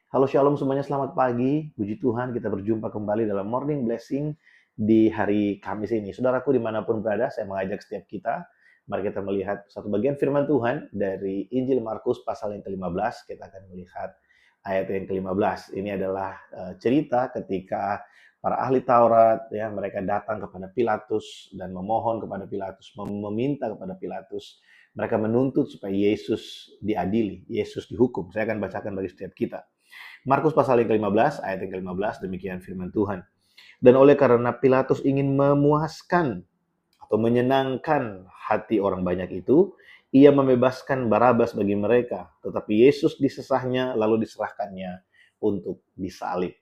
Halo Shalom semuanya, selamat pagi. Puji Tuhan kita berjumpa kembali dalam Morning Blessing di hari Kamis ini. Saudaraku dimanapun berada, saya mengajak setiap kita, mari kita melihat satu bagian firman Tuhan dari Injil Markus pasal yang ke-15. Kita akan melihat ayat yang ke-15. Ini adalah cerita ketika para ahli Taurat, ya, mereka datang kepada Pilatus dan memohon kepada Pilatus, meminta kepada Pilatus. Mereka menuntut supaya Yesus diadili, Yesus dihukum. Saya akan bacakan bagi setiap kita. Markus pasal yang ke-15, ayat yang ke-15, demikian firman Tuhan. Dan oleh karena Pilatus ingin memuaskan atau menyenangkan hati orang banyak itu, ia membebaskan Barabas bagi mereka, tetapi Yesus disesahnya lalu diserahkannya untuk disalib.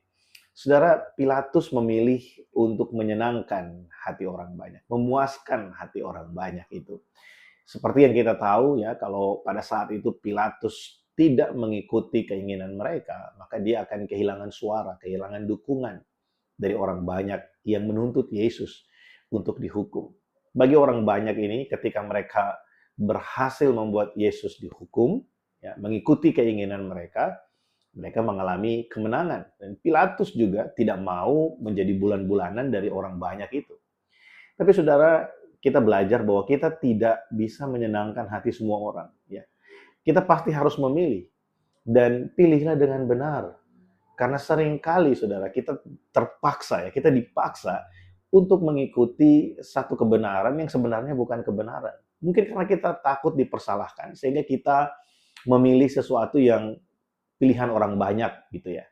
Saudara, Pilatus memilih untuk menyenangkan hati orang banyak, memuaskan hati orang banyak itu. Seperti yang kita tahu ya, kalau pada saat itu Pilatus tidak mengikuti keinginan mereka, maka dia akan kehilangan suara, kehilangan dukungan dari orang banyak yang menuntut Yesus untuk dihukum. Bagi orang banyak ini, ketika mereka berhasil membuat Yesus dihukum, ya, mengikuti keinginan mereka, mereka mengalami kemenangan. Dan Pilatus juga tidak mau menjadi bulan-bulanan dari orang banyak itu. Tapi saudara, kita belajar bahwa kita tidak bisa menyenangkan hati semua orang. Ya. Kita pasti harus memilih. Dan pilihlah dengan benar. Karena seringkali saudara, kita terpaksa, ya, kita dipaksa untuk mengikuti satu kebenaran yang sebenarnya bukan kebenaran. Mungkin karena kita takut dipersalahkan, sehingga kita memilih sesuatu yang pilihan orang banyak gitu ya.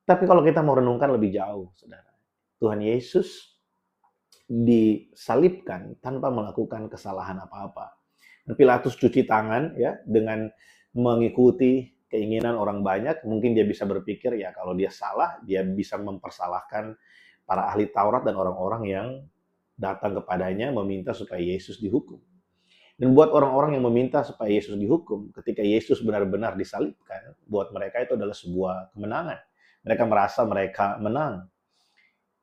Tapi kalau kita mau renungkan lebih jauh, saudara, Tuhan Yesus disalibkan tanpa melakukan kesalahan apa-apa. Pilatus cuci tangan ya dengan mengikuti keinginan orang banyak, mungkin dia bisa berpikir ya kalau dia salah, dia bisa mempersalahkan para ahli Taurat dan orang-orang yang datang kepadanya meminta supaya Yesus dihukum. Dan buat orang-orang yang meminta supaya Yesus dihukum, ketika Yesus benar-benar disalibkan, buat mereka itu adalah sebuah kemenangan. Mereka merasa mereka menang.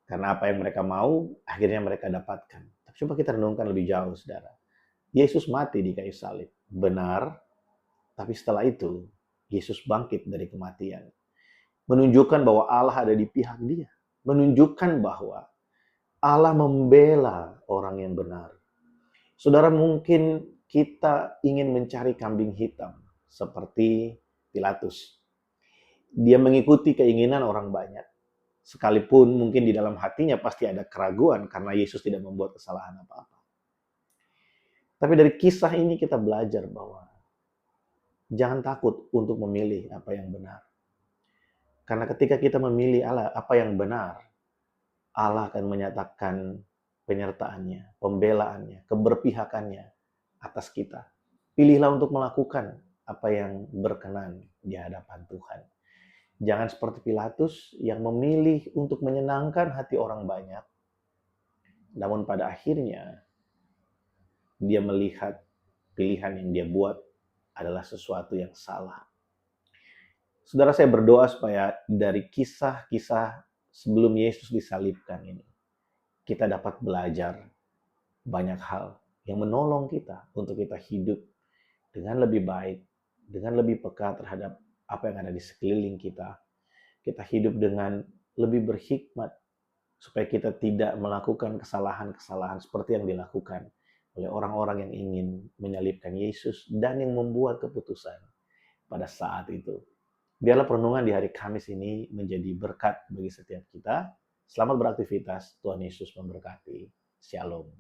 Karena apa yang mereka mau, akhirnya mereka dapatkan. Tapi coba kita renungkan lebih jauh, saudara. Yesus mati di kayu salib. Benar, tapi setelah itu, Yesus bangkit dari kematian. Menunjukkan bahwa Allah ada di pihak dia. Menunjukkan bahwa Allah membela orang yang benar. Saudara, mungkin kita ingin mencari kambing hitam seperti Pilatus. Dia mengikuti keinginan orang banyak. Sekalipun mungkin di dalam hatinya pasti ada keraguan karena Yesus tidak membuat kesalahan apa-apa. Tapi dari kisah ini kita belajar bahwa jangan takut untuk memilih apa yang benar. Karena ketika kita memilih Allah apa yang benar, Allah akan menyatakan penyertaannya, pembelaannya, keberpihakannya atas kita. Pilihlah untuk melakukan apa yang berkenan di hadapan Tuhan. Jangan seperti Pilatus yang memilih untuk menyenangkan hati orang banyak, namun pada akhirnya dia melihat pilihan yang dia buat adalah sesuatu yang salah. Saudara, saya berdoa supaya dari kisah-kisah sebelum Yesus disalibkan ini, kita dapat belajar banyak hal yang menolong kita untuk kita hidup dengan lebih baik, dengan lebih peka terhadap apa yang ada di sekeliling kita. Kita hidup dengan lebih berhikmat, supaya kita tidak melakukan kesalahan-kesalahan seperti yang dilakukan oleh orang-orang yang ingin menyalibkan Yesus dan yang membuat keputusan pada saat itu. Biarlah perenungan di hari Kamis ini menjadi berkat bagi setiap kita. Selamat beraktivitas, Tuhan Yesus memberkati. Shalom.